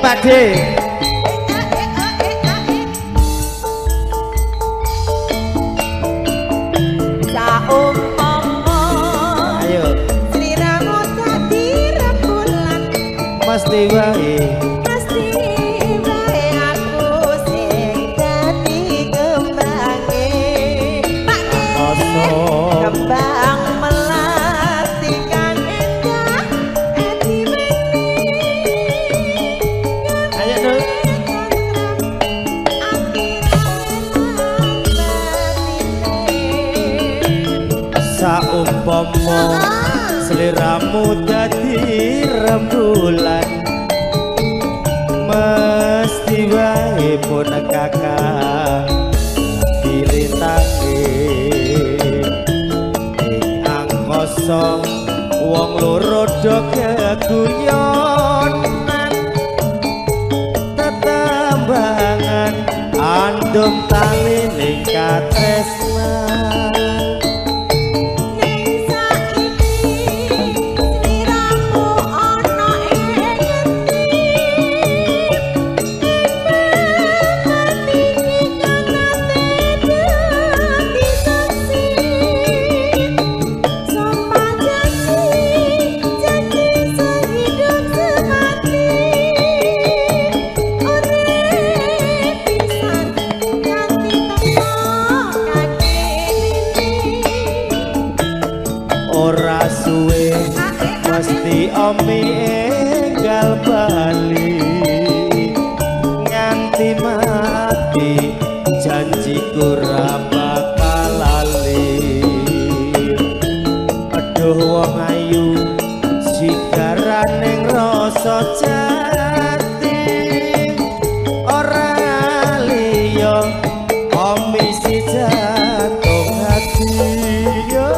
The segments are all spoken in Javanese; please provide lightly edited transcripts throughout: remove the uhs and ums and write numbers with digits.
Pak D. Ayo sliramu dadi rembulan mesti wae aku sing dadi kembange kembang melati kang endah ayo Dul saumpama sliramu dadi rembulan mesti wae pun kakak dilintangi ing angkasa wong loro do keguyonan tetembangan andum tali ning katresnan ora suwe mesti omi enggal bali nganti mati janjiku ra bakal lali aduh wong ayu sigaraning rasa jati ora liya omi si jatuh hati yo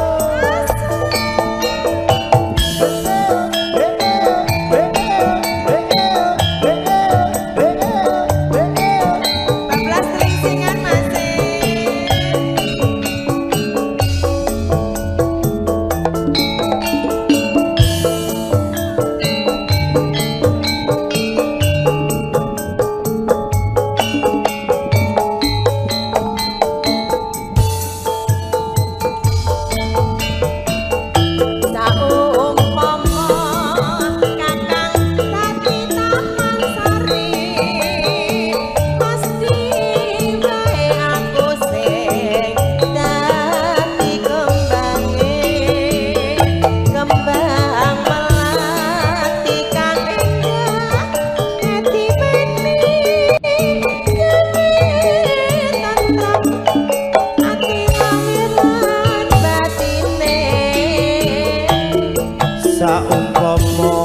saumpama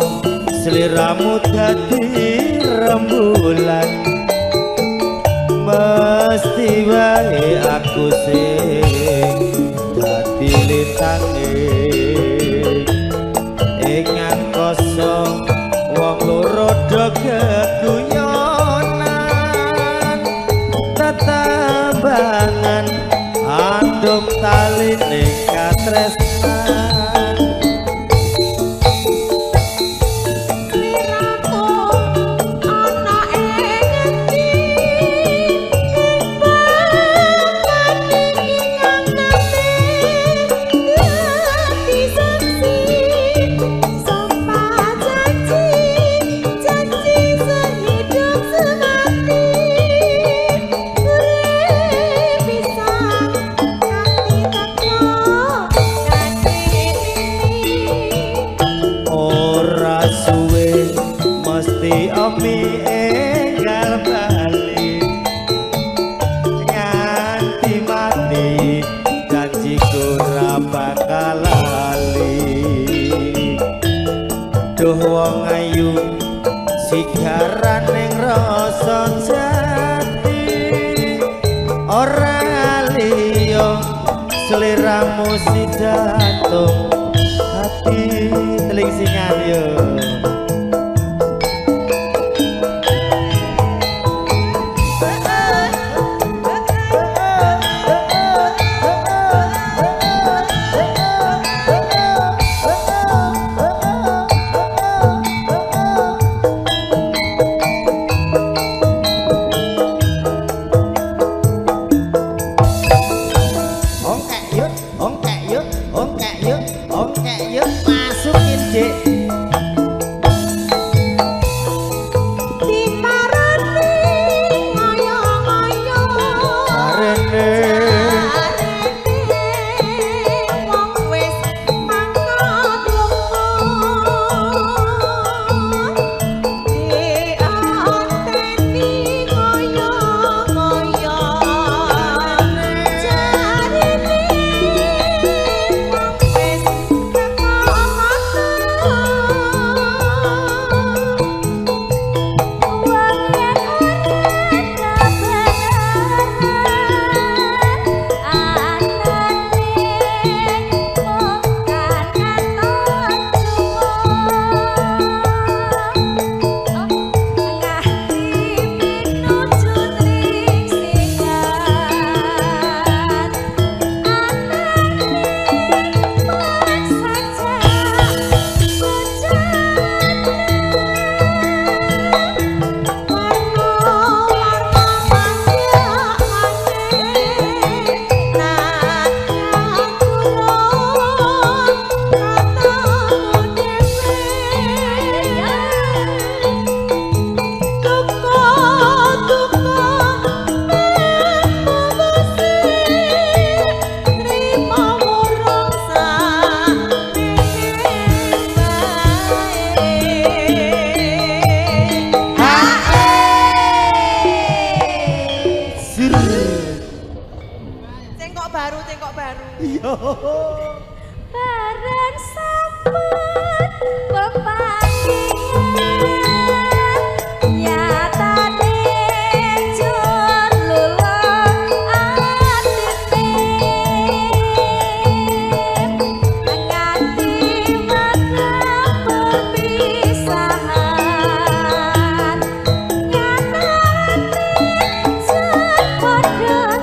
sliramu dadi rembulan mesti wae aku sing dadi lintange ing angkasa wong loro do keguyonan tetembangan andum tali ning katresnan omi enggal bali nganti mati janjiku ra bakal lali duh wong ayu sigaran ning rasa jati ora liya sliramu si jatuh hati teling singan yo bareng sambut pepanggihan nyatane jur lulung atine nganti makan perpisahan nyatane jur padha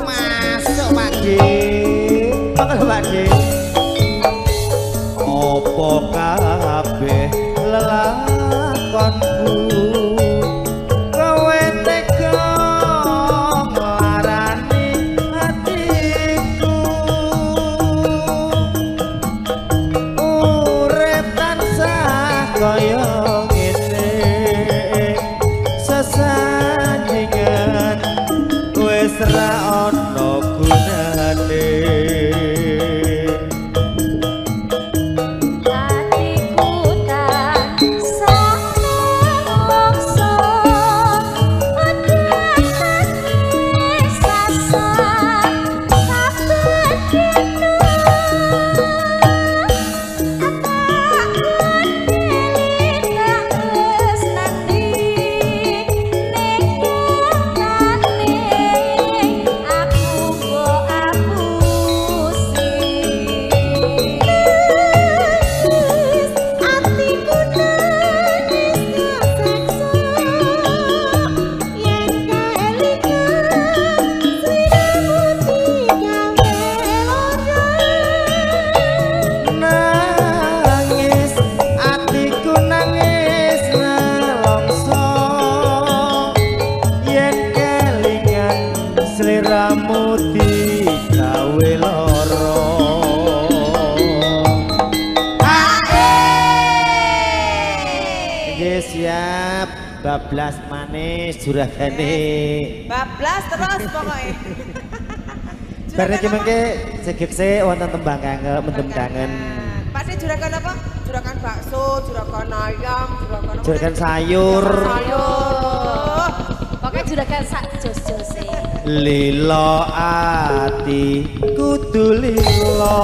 Masuk Pak D. Opo kabeh lelakonku kowe tega nglarani hatiku urip tansah kaya ngene sesandingan wis ra ono gunane sliramu digawe lara nggih siap bablas manis juragane bablas terus pokoknya bareng iki mengke segekse wonten tembang kangen mendem kangen pasti juragan apa? Juragan bakso, juragan ayam, juragan sayur pokoknya juragan sak jos-jose lilo ati kudu lilo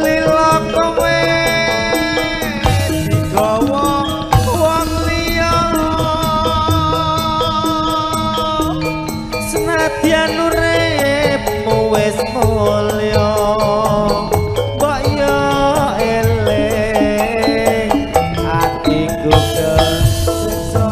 lilo kowe digawa wong liya senadyan uripmu wis mulya mbok yo eling atiku kesiksa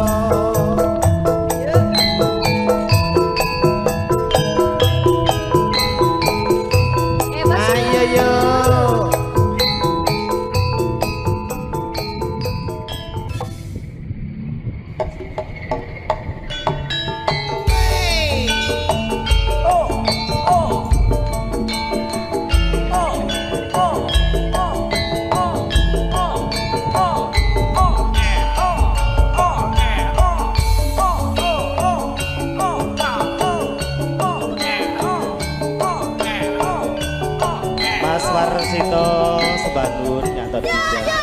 Mas Warsito Sebangun nyantot juga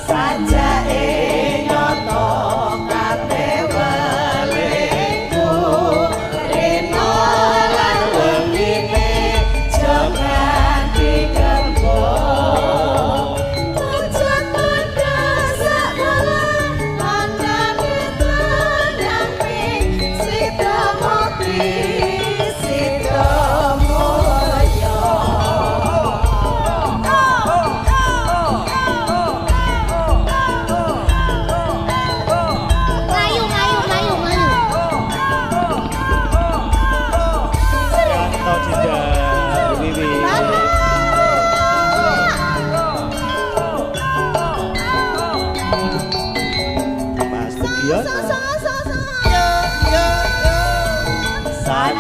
sajake nyoto kabeh welingku rino lan wengine jogan dikembang pucuk pedasak bola pandang itu damping sida mati sida moyo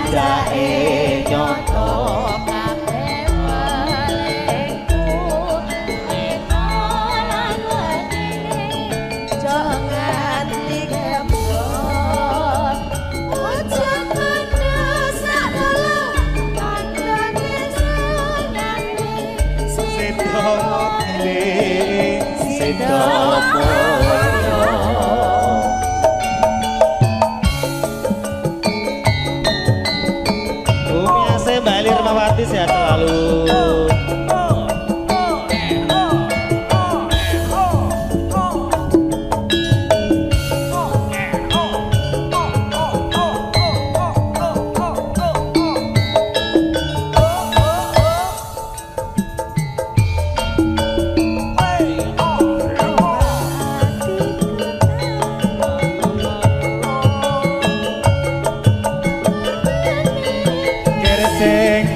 tindake nyoto kabeh melingku ekolan wedine jangan digembok ojo dosa tolong andane sunane sedo milik sedo Mbak Lirmawati sehat selalu.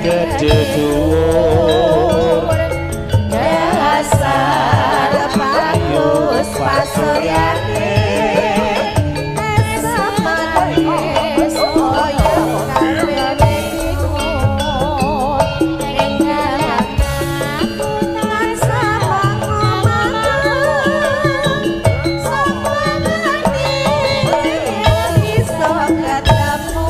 Gede dhuwur dasar bagus pasuryane esamanis koyo kabeh iku ning dalam aku tansah ngomong sampeyan iso ketemu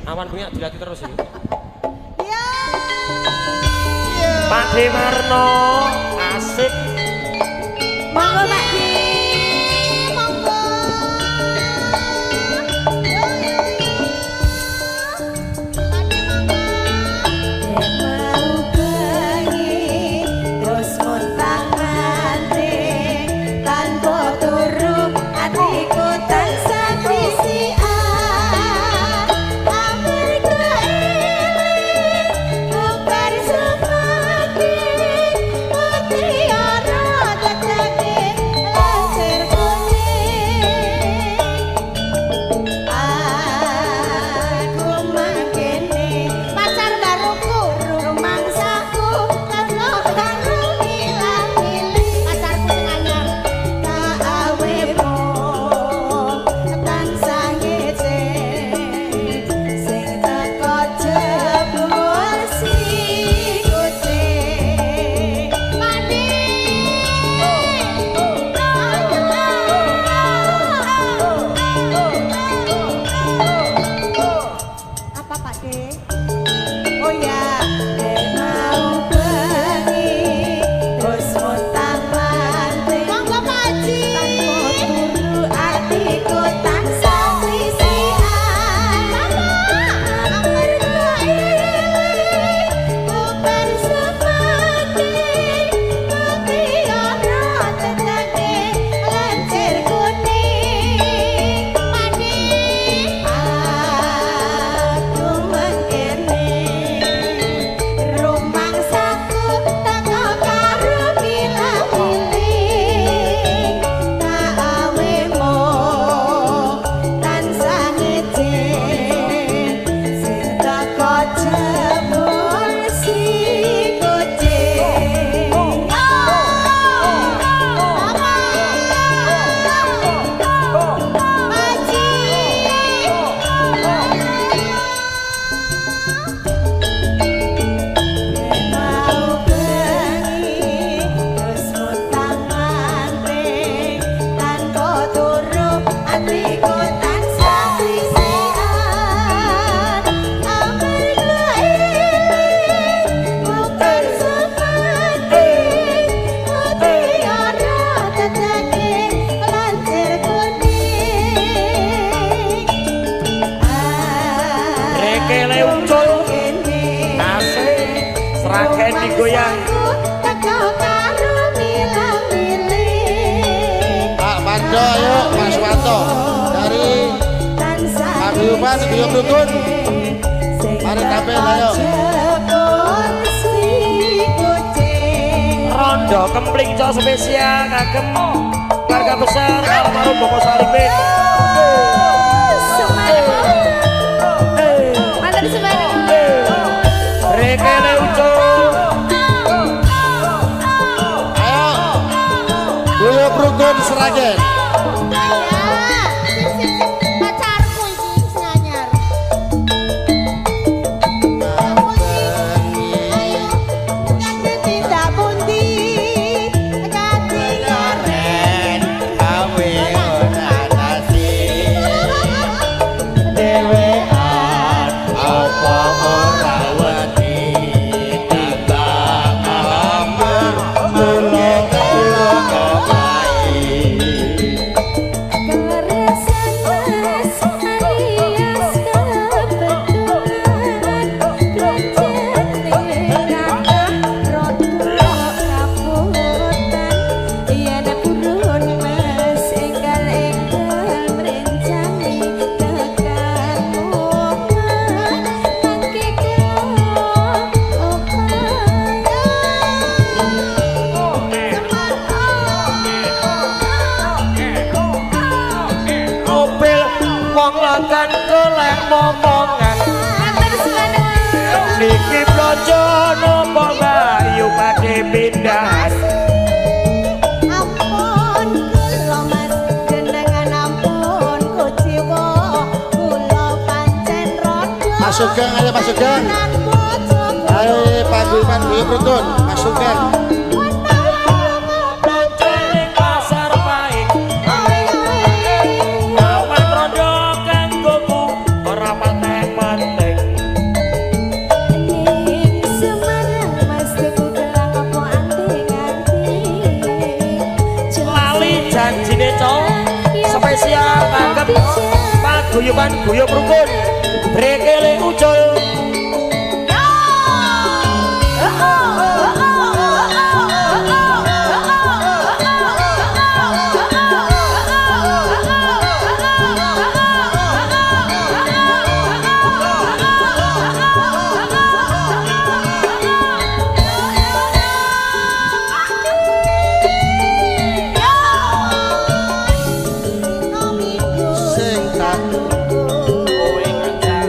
Awan punya dilatih terus ini. Ya. Pak Demarno asik. Monggo Pak Di. Monggo. Guyub Rukun. Mari kabeh ayo. Rondo kempling cok spesial kagem keluarga besar almarhum Bapak Saripin. Mantap semangat. Rekele ucul. Ayo. Guyub Rukun Sragen. Pacarku iki sing anyar. Ayo, kabeh tidak pundi. Kabeh Ren awe ora nasi. Dewean apa ora wedi timbang amar mulo-mulo kapai. Mobil wong lakan kelek momongan. Niki blonjo nopo bayu badhe pindah. Ampun kula Mas jenengan ampun kuciwa kula pancen rodo. Mas Sugeng, ayo Mas Sugeng. Ayo Pak Guyub Rukun, Mas Sugeng. Blonjo pasar paing. Awan rondo kanggoku ora penting-penting. Lali janjine cok spesial kagem paguyuban Guyub Rukun. Rekele ucul. Sing tak Kowe ngajak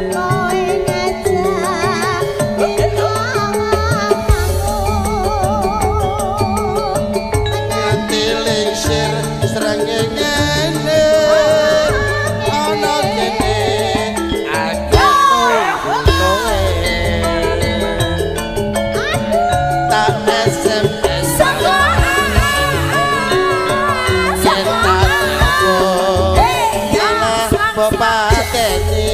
nganti lingsir srengenge ngene. Ana kene aku tunggu kowe. Tak SMS Bupateni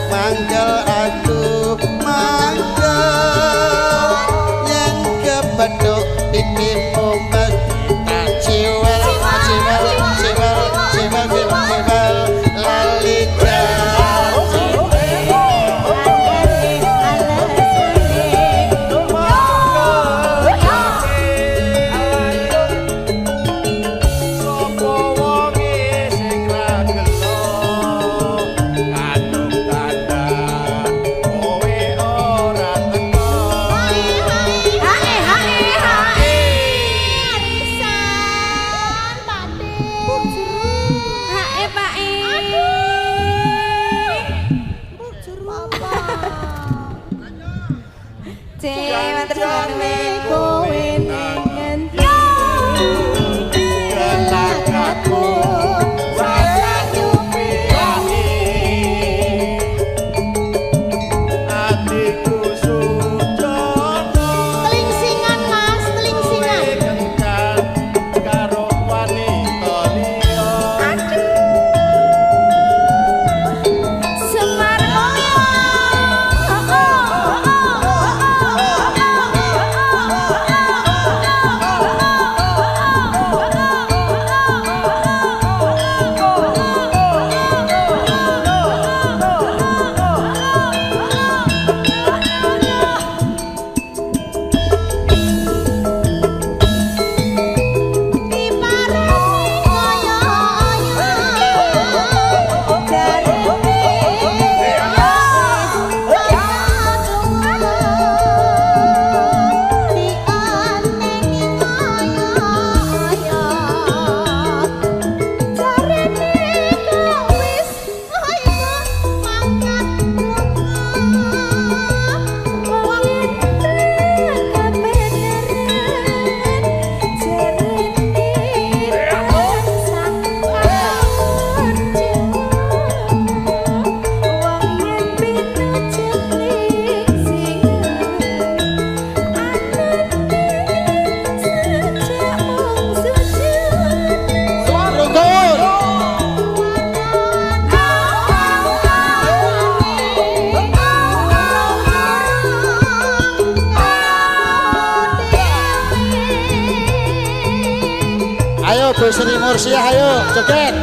manggel aku manggel yang kepeduk pipimu kita ciwel ciwel ciwel ciwel ciwel lali janji sopo wonge sing ra gelo kandung tanda kowe ora teko atiku sujono Telingsingan Mas, telingsingan. kencan karo wanita liya Semar Sri Mursyah ayo joget.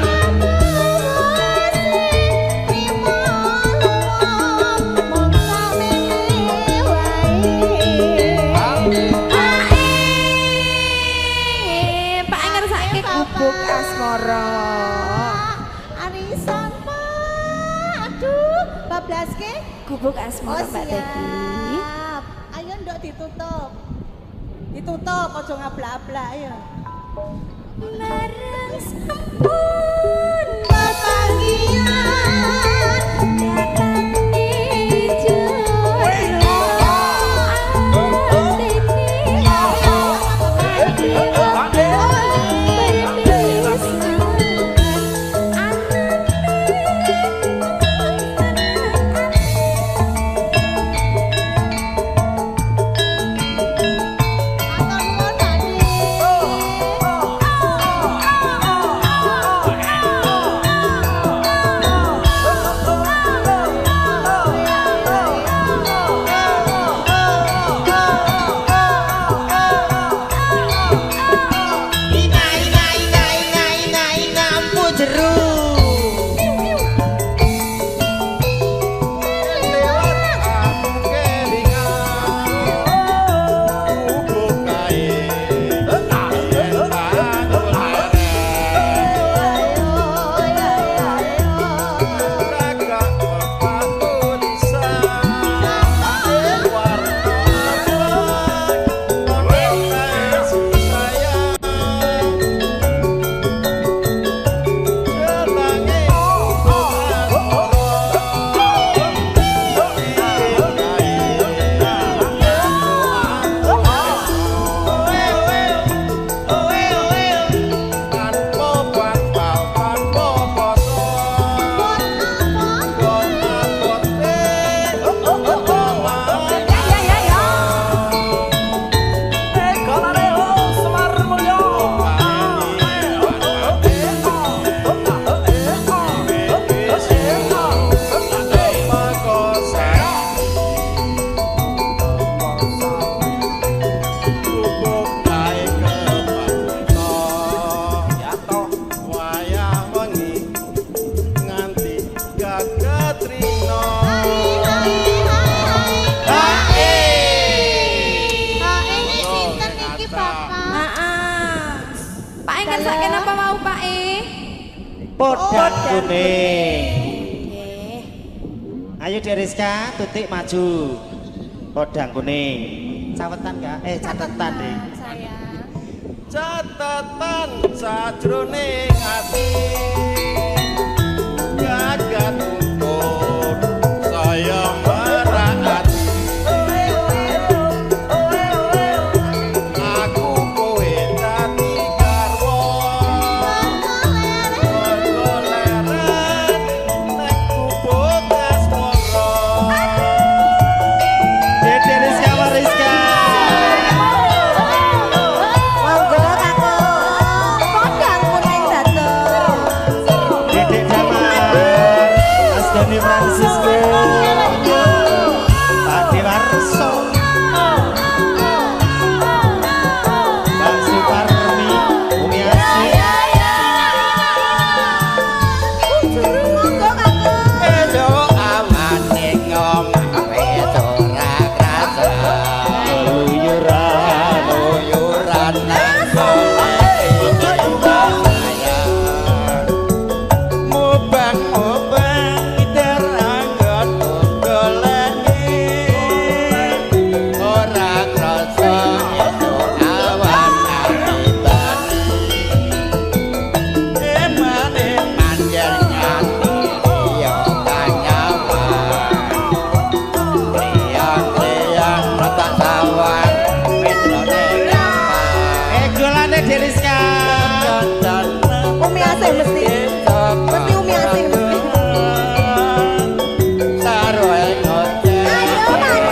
Gubuk asmara. Arisan Pak. Aduh, bablas ke? Gubuk asmara Mbak Teti. Ayo ndok ditutup. Ditutup aja ngablak-ablak ayo. Marang sampun babagian datang ijo. Podang kuning. Ayo Deriska, Tutik maju. Podang kuning. Cawetan enggak? Catatan deh. Sayang. Catatan sajroning ati gagat untun saya merati aku kowe dadi garwa goleren nek gubuk asmara Deriska Mariska. Monggo Kakak. Podang kuning dateng. Dedek Jamal, Mas Doni Francisco, Pak Dewarso, Mbak Suparmi, Umi Asih, Monggo Kakak. edo amane ngombe ora krasa keluyuran, luyuran nang saya mubang iteranggon goleki ora krasa edo awan akibani eman yen nyati yo kanyawan liang-liang tak sawan metrone gampang golane Deriska. Umi Asih mesti. Mesti Umi Asih mesti. Ayo Kuning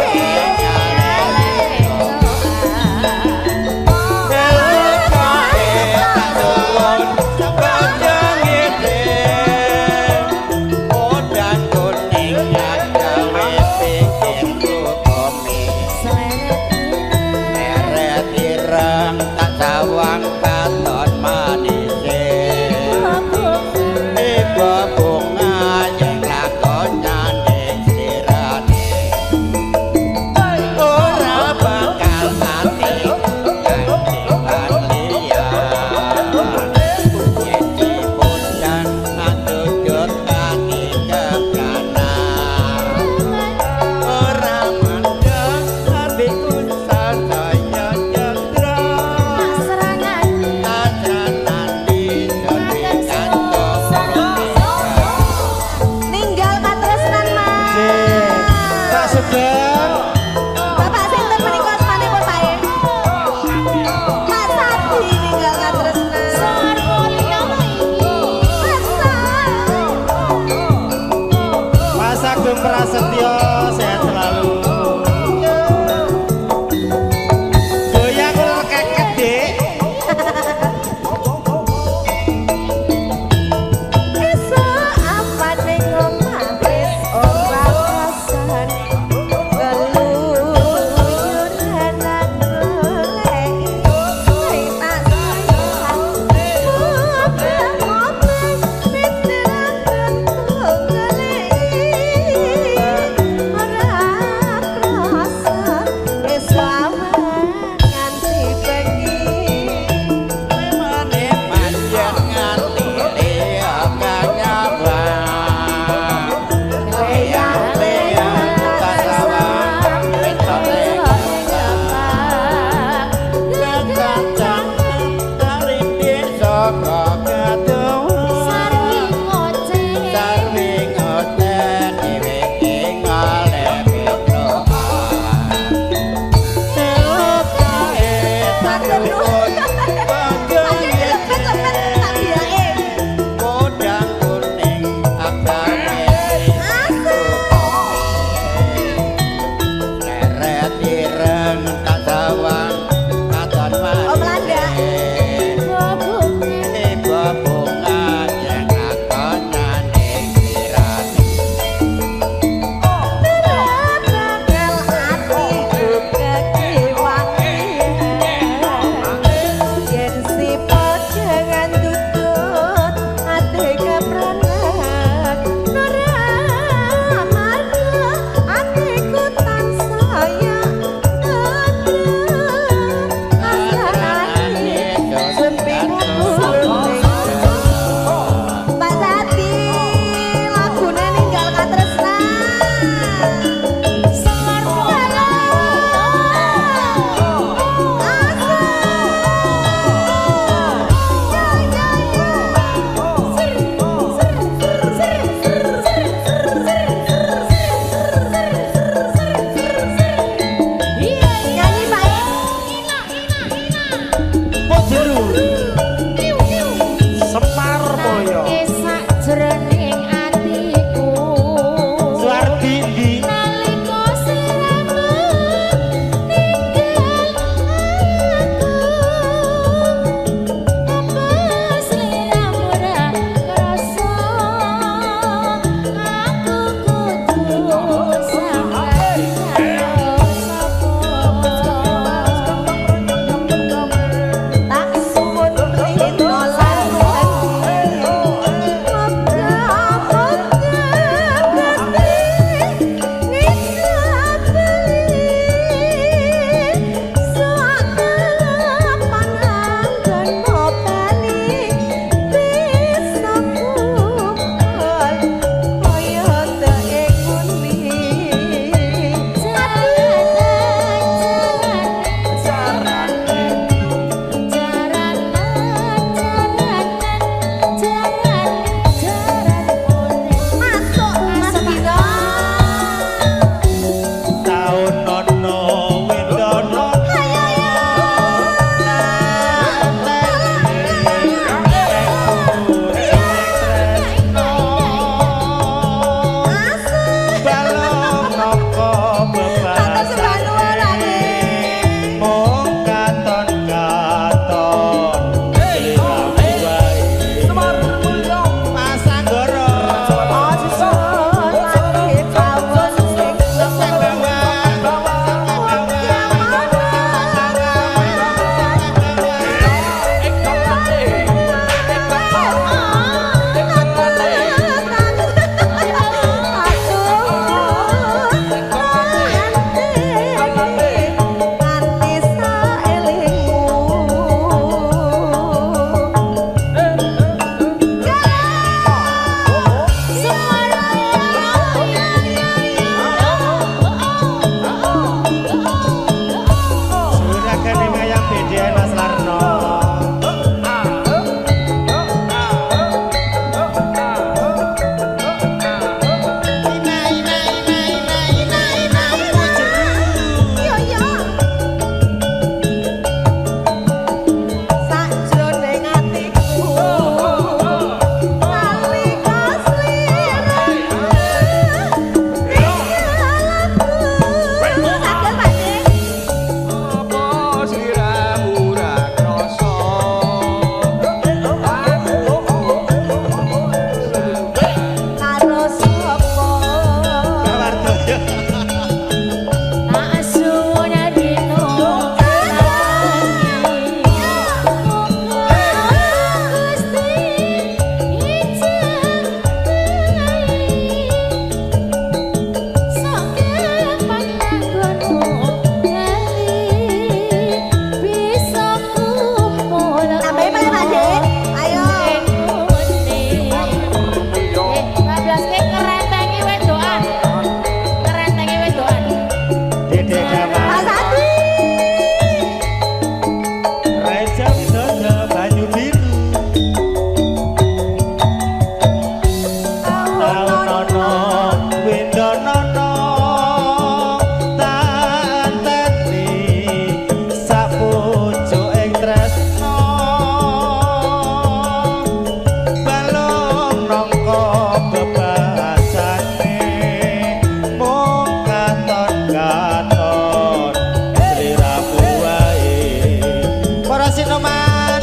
Sinoman.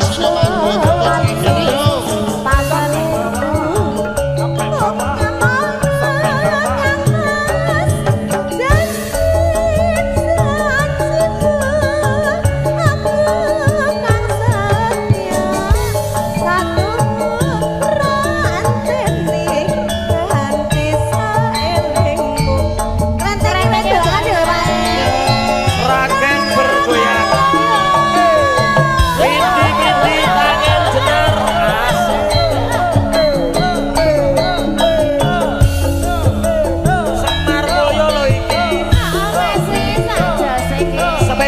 Sinoman kuwi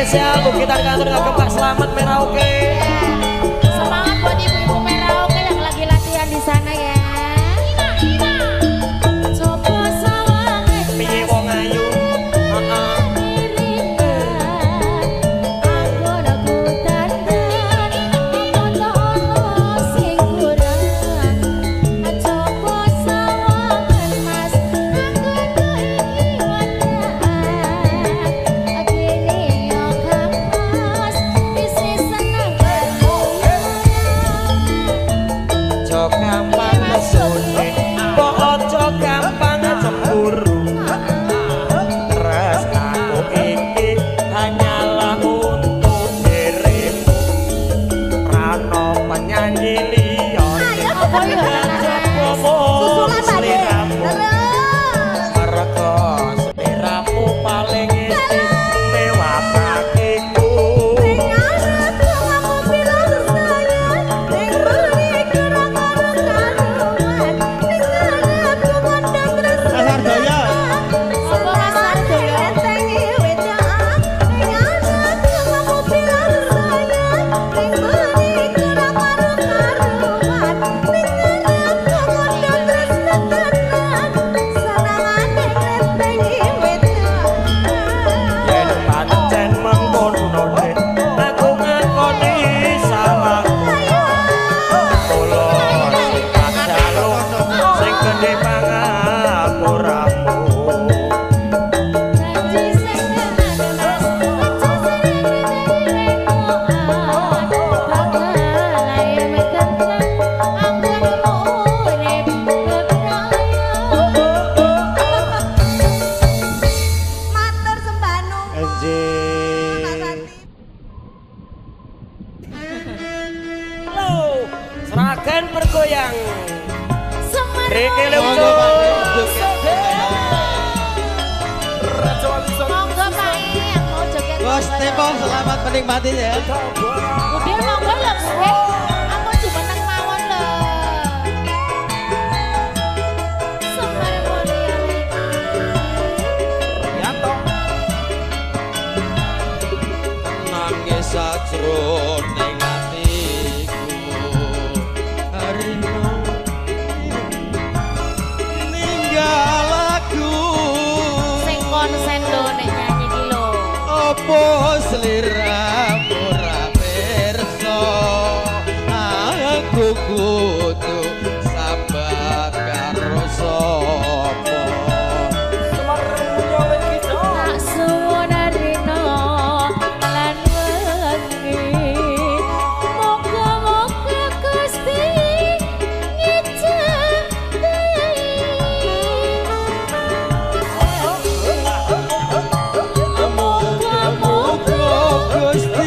spesial Bukit Kantor ngagem Pak Slamet Merauke. Semangat buat ibu-ibu Merauke yang lagi latihan di sana ya. Coba sawangan Piye wong ayu. Seragen bergoyang. Reke lucu. Monggo Pak yang mau joget. Bos Tempo selamat menikmati ya. Udah monggo lho, aku jumeneng mawon lho. Semar mulia Ya toh. Nangis sajroning atiku harino ninggal aku sing konsen lho nek nyanyi ki lho. opo sliramu ora pirsa aku kudu sabar karo sapa Tak suwun rino lan wengi. Moga-moga Gusti ngijeni. Moga-moga Gusti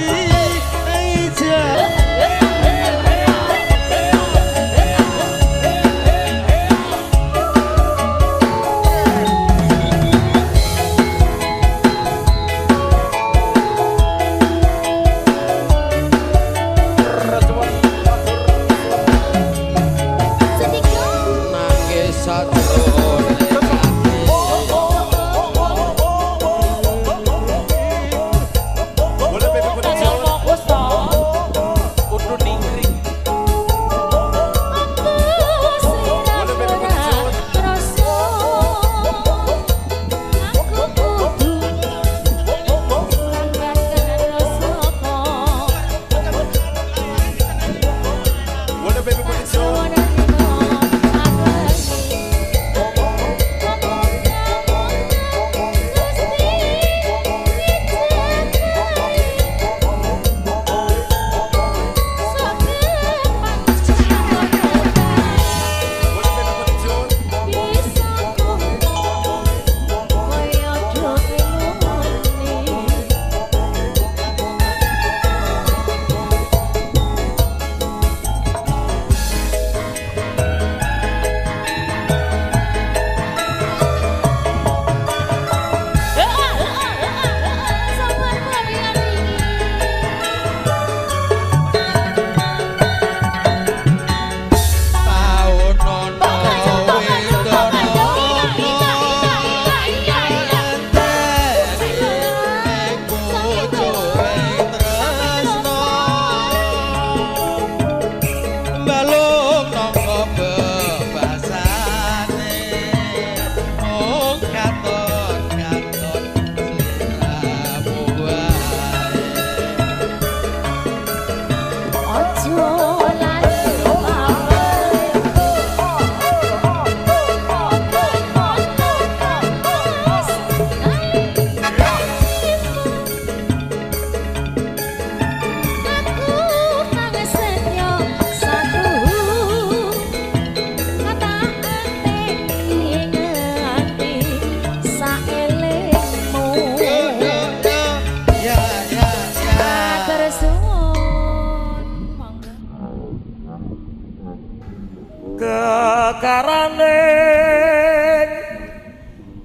antarane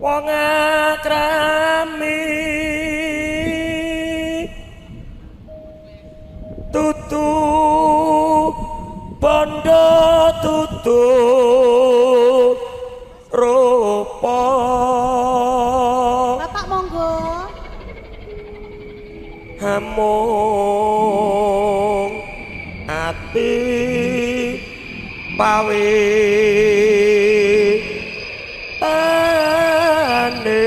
wong akrami tutu bondo tutu rupa. Bapak monggo. Hamung ati pawe ane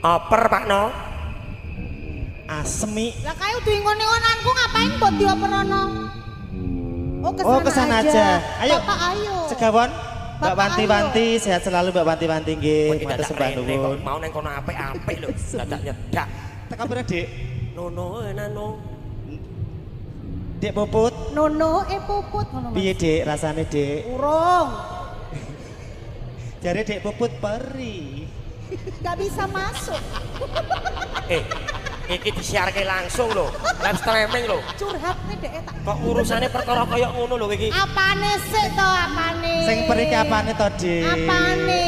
oper Pak No Asmi. Lah kae udah ingon-ingonanku ngapain buat dioperono? Oh kesana aja. Ayo. Bapak ayo. Segawon. Mbak Bapak, Wanti-Wanti sehat selalu Mbak Wanti-Wanti nggih. Matur sembah nuwun. mau neng kono apik-apik lho dadak nyedak Tekan pira, Dik? nono nano Dik Puput. Nono puput ngono Mas. Piye, Dik? Rasane, Dik? Urung. Jare Dik Puput peri. Gak bisa masuk. iki disiarke langsung lho live streaming lho Curhat nih dek tak. kok urusannya perkara kaya ngono lho iki Apane sik to apane? Sing peri ki apane to, Dik? Apane?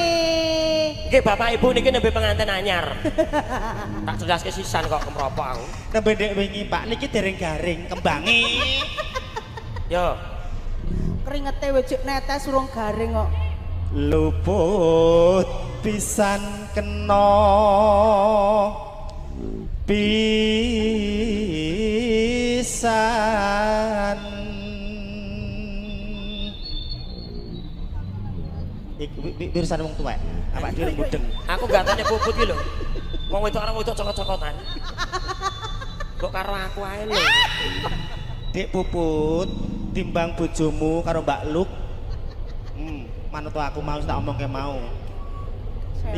iki bapak ibu niki nembe pengantin anyar tak jelaske sisan kok kemropok aku Nembe Dik wingi, Pak, niki dereng garing, kembangi. yo Keringete wejik netes urung garing kok. Luput pisan kena pisan iku pirsane wong tuwek awak dhewe mudeng aku gak tanya puput ki lho wong wedok arep wedok cokot-cokotan kok karo aku ae lho Dik Puput timbang bojomu karo Mbak Luk manut aku mau tak omongke mau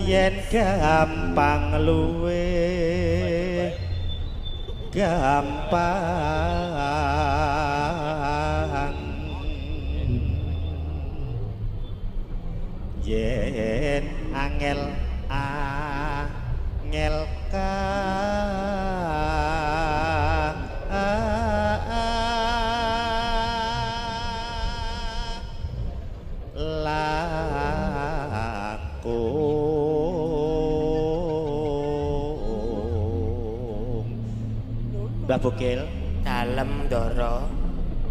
yen gampang luwe gampang yen angel angel Mbak Bokil dalem ndoro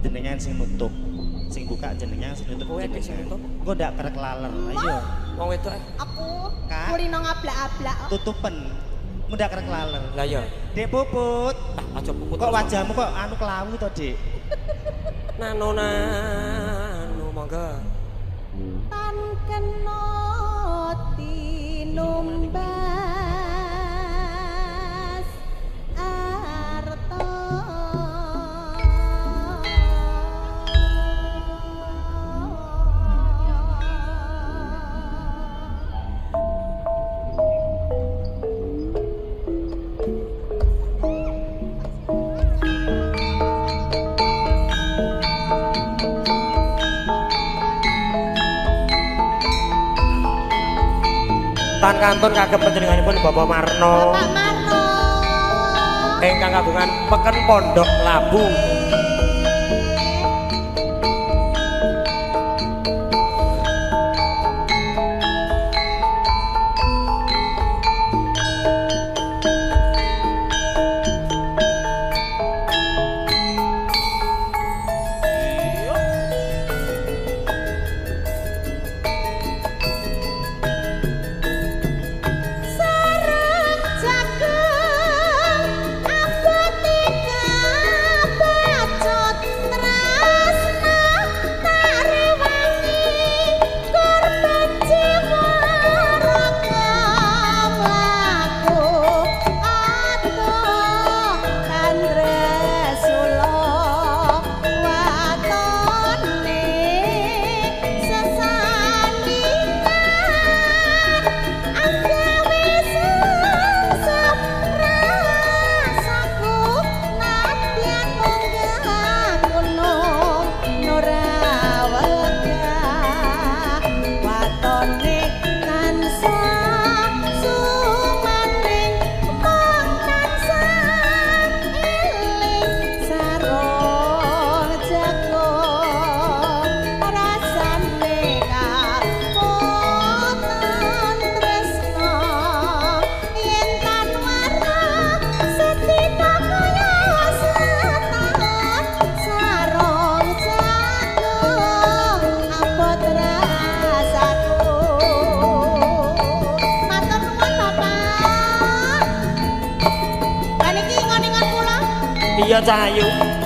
jenengan sing nutup sing buka jenengan sing nutup kowe iki sing nutup engko ndak kerek laler ayo wong wedok Aku Kak. kulino ngablak-ablak. tutupen ndak kerek laler lah yo Dik Puput aja puput kok wajahmu kok anu kelawu to Dik nano monggo Tan kena tinumbas arta tan kantun kagem panjenenganipun Bapak Marno Bapak Marno. ingkang kagungan peken Pondok Labu Sareng jagung abote kabeh Iya Cahayu.